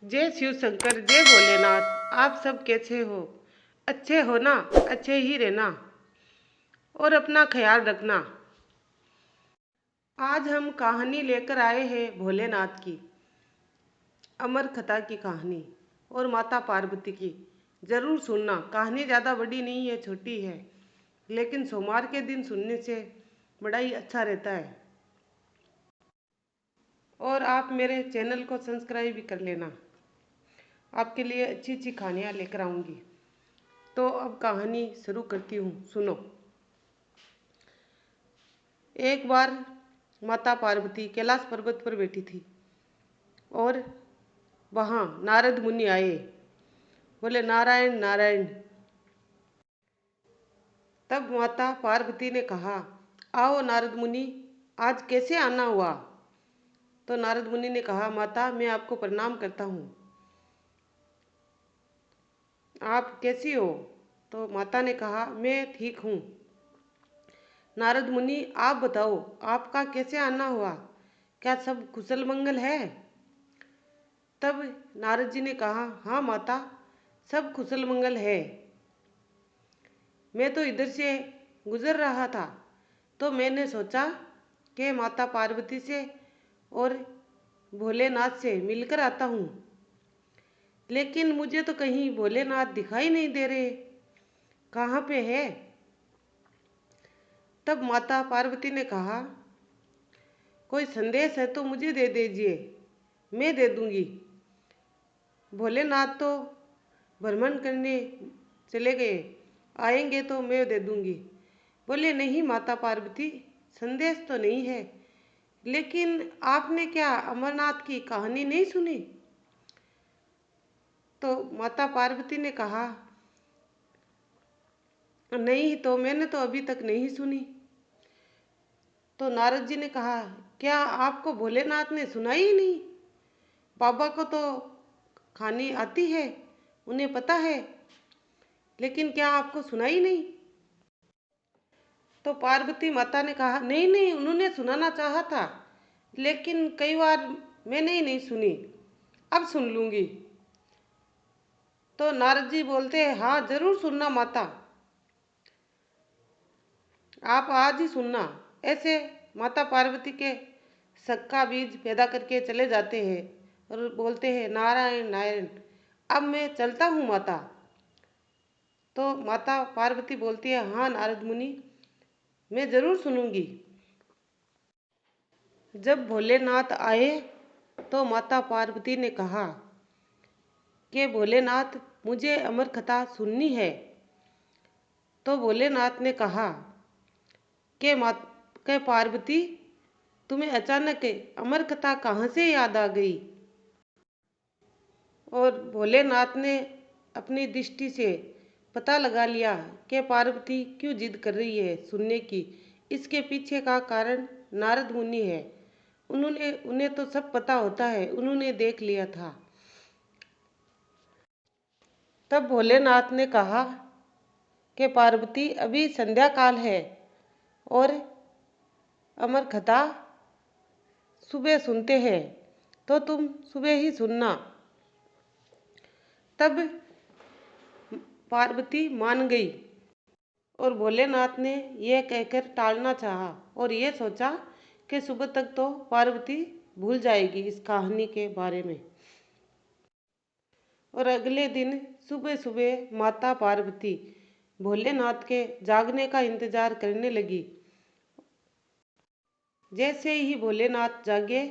जय शिव शंकर, जय भोलेनाथ। आप सब कैसे हो? अच्छे हो ना? अच्छे ही रहना और अपना ख्याल रखना। आज हम कहानी लेकर आए हैं भोलेनाथ की, अमर कथा की कहानी और माता पार्वती की। ज़रूर सुनना। कहानी ज़्यादा बड़ी नहीं है, छोटी है, लेकिन सोमवार के दिन सुनने से बड़ा ही अच्छा रहता है। और आप मेरे चैनल को सब्सक्राइब भी कर लेना। आपके लिए अच्छी अच्छी कहानियाँ लेकर आऊँगी। तो अब कहानी शुरू करती हूँ, सुनो। एक बार माता पार्वती कैलाश पर्वत पर बैठी थी और वहाँ नारद मुनि आए। बोले नारायण नारायण। तब माता पार्वती ने कहा, आओ नारद मुनि, आज कैसे आना हुआ? तो नारद मुनि ने कहा, माता मैं आपको प्रणाम करता हूँ, आप कैसी हो? तो माता ने कहा, मैं ठीक हूँ। नारद मुनि आप बताओ, आपका कैसे आना हुआ? क्या सब कुशल मंगल है? तब नारद जी ने कहा, हाँ माता, सब कुशल मंगल है। मैं तो इधर से गुजर रहा था तो मैंने सोचा कि माता पार्वती से और भोलेनाथ से मिलकर आता हूँ, लेकिन मुझे तो कहीं भोलेनाथ दिखाई नहीं दे रहे। कहाँ पे है? तब माता पार्वती ने कहा, कोई संदेश है तो मुझे दे दीजिए, मैं दे दूंगी। भोलेनाथ तो भ्रमण करने चले गए, आएंगे तो मैं दे दूंगी। बोले नहीं माता पार्वती, संदेश तो नहीं है, लेकिन आपने क्या अमरनाथ की कहानी नहीं सुनी? तो माता पार्वती ने कहा, नहीं, तो मैंने तो अभी तक नहीं सुनी। तो नारद जी ने कहा, क्या आपको भोलेनाथ ने सुनाई ही नहीं? बाबा को तो कहानी आती है, उन्हें पता है, लेकिन क्या आपको सुनाई नहीं? तो पार्वती माता ने कहा, नहीं नहीं, उन्होंने सुनाना चाहा था, लेकिन कई बार मैंने ही नहीं सुनी, अब सुन लूंगी। तो नारद जी बोलते हैं, हाँ जरूर सुनना माता, आप आज ही सुनना। ऐसे माता पार्वती के शक का बीज पैदा करके चले जाते हैं और बोलते हैं, नारायण नारायण, अब मैं चलता हूँ माता। तो माता पार्वती बोलती है, हाँ नारद मुनि, मैं जरूर सुनूंगी। जब भोलेनाथ आए तो माता पार्वती ने कहा कि भोलेनाथ, मुझे अमर कथा सुननी है। तो भोलेनाथ ने कहा कि पार्वती, तुम्हें अचानक अमर कथा कहाँ से याद आ गई? और भोलेनाथ ने अपनी दृष्टि से पता लगा लिया कि पार्वती क्यों जिद कर रही है सुनने की। इसके पीछे का कारण नारद मुनि है। उन्हें तो सब पता होता है, उन्होंने देख लिया था। तब भोलेनाथ ने कहा कि पार्वती, अभी संध्या काल है और अमर कथा सुबह सुनते हैं, तो तुम सुबह ही सुनना। तब पार्वती मान गई और भोलेनाथ ने यह कहकर टालना चाहा और ये सोचा कि सुबह तक तो पार्वती भूल जाएगी इस कहानी के बारे में। और अगले दिन सुबह सुबह माता पार्वती भोलेनाथ के जागने का इंतजार करने लगी। जैसे ही भोलेनाथ जागे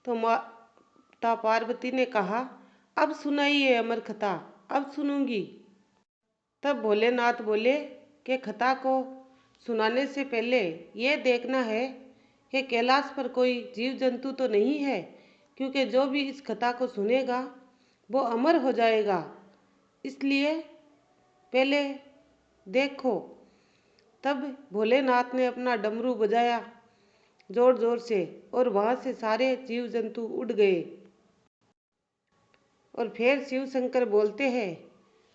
तो माता पार्वती ने कहा, अब सुनाइए अमर कथा, अब सुनूंगी। तब भोलेनाथ बोले कि कथा को सुनाने से पहले ये देखना है कि कैलाश पर कोई जीव जंतु तो नहीं है, क्योंकि जो भी इस कथा को सुनेगा वो अमर हो जाएगा, इसलिए पहले देखो। तब भोलेनाथ ने अपना डमरू बजाया जोर जोर से और वहाँ से सारे जीव जंतु उड़ गए। और फिर शिव शंकर बोलते हैं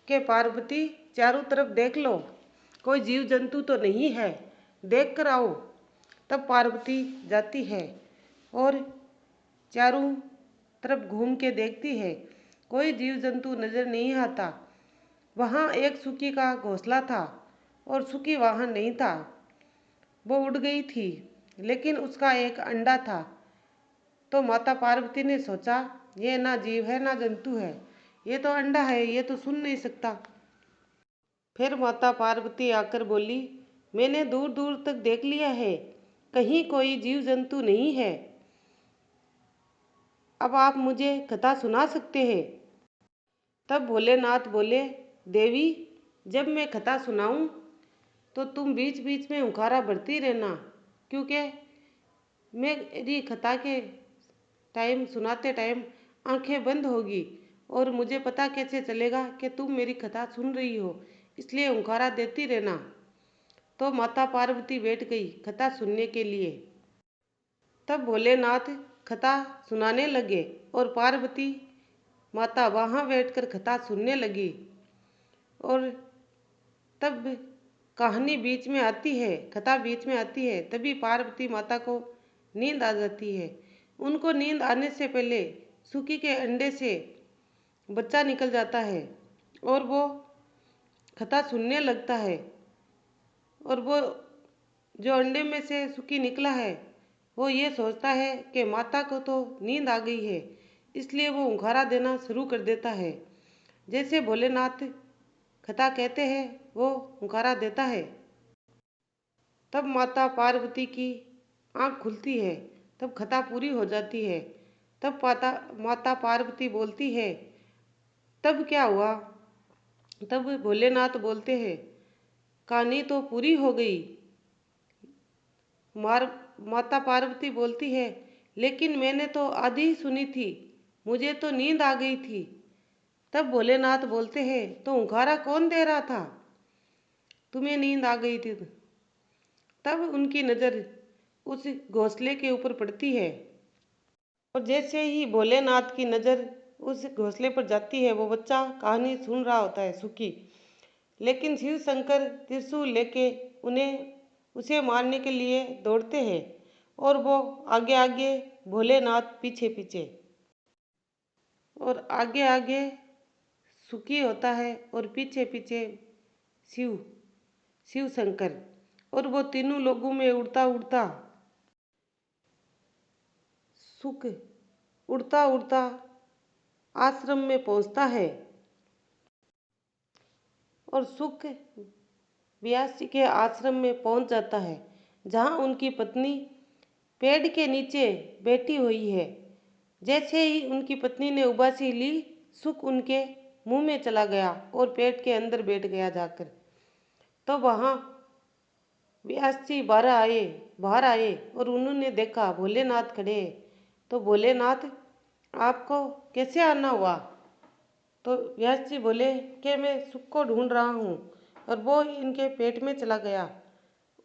कि पार्वती, चारों तरफ देख लो, कोई जीव जंतु तो नहीं है, देख कर आओ। तब पार्वती जाती है और चारों तरफ घूम के देखती है कोई जीव जंतु नजर नहीं आता। वहाँ एक सुकी का घोंसला था और सुकी वहाँ नहीं था। वो उड़ गई थी, लेकिन उसका एक अंडा था। तो माता पार्वती ने सोचा, ये ना जीव है ना जंतु है, ये तो अंडा है, ये तो सुन नहीं सकता। फिर माता पार्वती आकर बोली, मैंने दूर दूर तक देख लिया है, कहीं कोई जीव जंतु नहीं है। अब आप मुझे कथा सुना सकते हैं। तब भोलेनाथ बोले, देवी, जब मैं कथा सुनाऊं तो तुम बीच बीच में हुंकारा भरती रहना, क्योंकि मेरी कथा के टाइम सुनाते टाइम आंखें बंद होगी और मुझे पता कैसे चलेगा कि तुम मेरी कथा सुन रही हो, इसलिए हुंकारा देती रहना। तो माता पार्वती बैठ गई कथा सुनने के लिए। तब भोलेनाथ कथा सुनाने लगे और पार्वती माता वहाँ बैठकर कथा सुनने लगी। और तब कहानी बीच में आती है, कथा बीच में आती है, तभी पार्वती माता को नींद आ जाती है। उनको नींद आने से पहले सुकी के अंडे से बच्चा निकल जाता है और वो कथा सुनने लगता है। और वो जो अंडे में से सुकी निकला है, वो ये सोचता है कि माता को तो नींद आ गई है, इसलिए वो हुंकारा देना शुरू कर देता है। जैसे भोलेनाथ कथा कहते हैं वो हुंकारा देता है। तब माता पार्वती की आँख खुलती है, तब कथा पूरी हो जाती है। तब माता पार्वती बोलती है, तब क्या हुआ? तब भोलेनाथ बोलते हैं, कहानी तो पूरी हो गई। माता पार्वती बोलती है, लेकिन मैंने तो आधी ही सुनी थी, मुझे तो नींद आ गई थी। तब भोलेनाथ बोलते हैं, तो हुंकारा कौन दे रहा था? तुम्हें नींद आ गई थी। तब उनकी नज़र उस घोंसले के ऊपर पड़ती है और जैसे ही भोलेनाथ की नज़र उस घोंसले पर जाती है, वो बच्चा कहानी सुन रहा होता है सुखी। लेकिन शिव शंकर त्रिशूल लेके उसे मारने के लिए दौड़ते हैं और वो आगे आगे, भोलेनाथ पीछे पीछे। और आगे आगे सुखी होता है और पीछे पीछे शिव शंकर। और वो तीनों लोगों में उड़ता उड़ता सुख उड़ता उड़ता आश्रम में पहुंचता है। और सुख व्यास जी के आश्रम में पहुंच जाता है, जहां उनकी पत्नी पेड़ के नीचे बैठी हुई है। जैसे ही उनकी पत्नी ने उबासी ली, सुख उनके मुंह में चला गया और पेट के अंदर बैठ गया जाकर। तो वहाँ व्यास जी बाहर आए और उन्होंने देखा भोलेनाथ खड़े हैं। तो भोलेनाथ, आपको कैसे आना हुआ? तो व्यास जी बोले कि मैं सुख को ढूंढ रहा हूँ और वो इनके पेट में चला गया।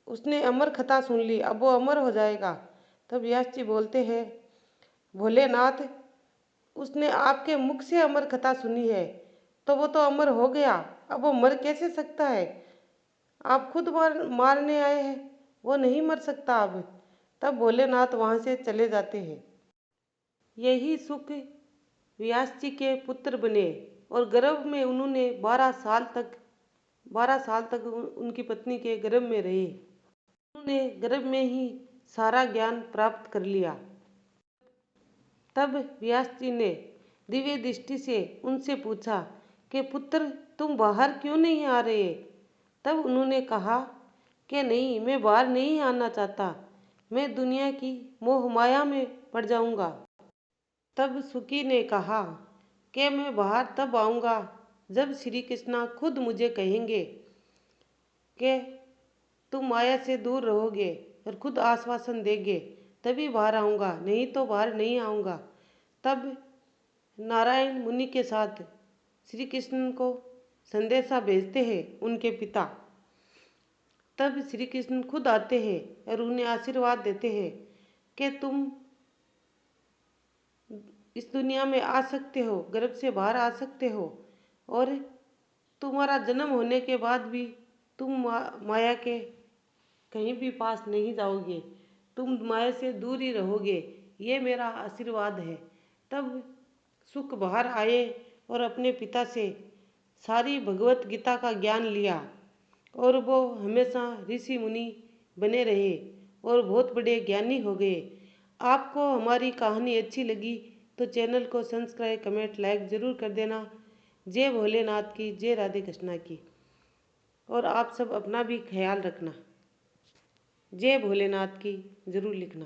उसने अमर कथा सुन ली, अब वो अमर हो जाएगा। तब व्यास जी बोलते हैं, भोलेनाथ, उसने आपके मुख से अमर कथा सुनी है तो वो तो अमर हो गया, अब वो मर कैसे सकता है? आप खुद मारने आए हैं, वो नहीं मर सकता अब। तब भोलेनाथ वहाँ से चले जाते हैं। यही सुख व्यास जी के पुत्र बने और गर्भ में उन्होंने 12 साल तक उनकी पत्नी के गर्भ में रहे। उन्होंने गर्भ में ही सारा ज्ञान प्राप्त कर लिया। तब व्यास जी ने दिव्य दृष्टि से उनसे पूछा कि पुत्र, तुम बाहर क्यों नहीं आ रहे? तब उन्होंने कहा कि नहीं, मैं बाहर नहीं आना चाहता, मैं दुनिया की मोह माया में पड़ जाऊंगा। तब सुकी ने कहा कि मैं बाहर तब आऊँगा जब श्री कृष्णा खुद मुझे कहेंगे कि तुम माया से दूर रहोगे और खुद आश्वासन देंगे, तभी बाहर आऊँगा, नहीं तो बाहर नहीं आऊँगा। तब नारायण मुनि के साथ श्री कृष्ण को संदेशा भेजते हैं उनके पिता। तब श्री कृष्ण खुद आते हैं और उन्हें आशीर्वाद देते हैं कि तुम इस दुनिया में आ सकते हो, गर्भ से बाहर आ सकते हो और तुम्हारा जन्म होने के बाद भी तुम माया के कहीं भी पास नहीं जाओगे, तुम माया से दूर ही रहोगे, ये मेरा आशीर्वाद है। तब सुख बाहर आए और अपने पिता से सारी भगवत गीता का ज्ञान लिया और वो हमेशा ऋषि मुनि बने रहे और बहुत बड़े ज्ञानी हो गए। आपको हमारी कहानी अच्छी लगी तो चैनल को सब्सक्राइब, कमेंट, लाइक ज़रूर कर देना। जय भोलेनाथ की, जय राधे कृष्णा की। और आप सब अपना भी ख्याल रखना। जय भोलेनाथ की ज़रूर लिखना।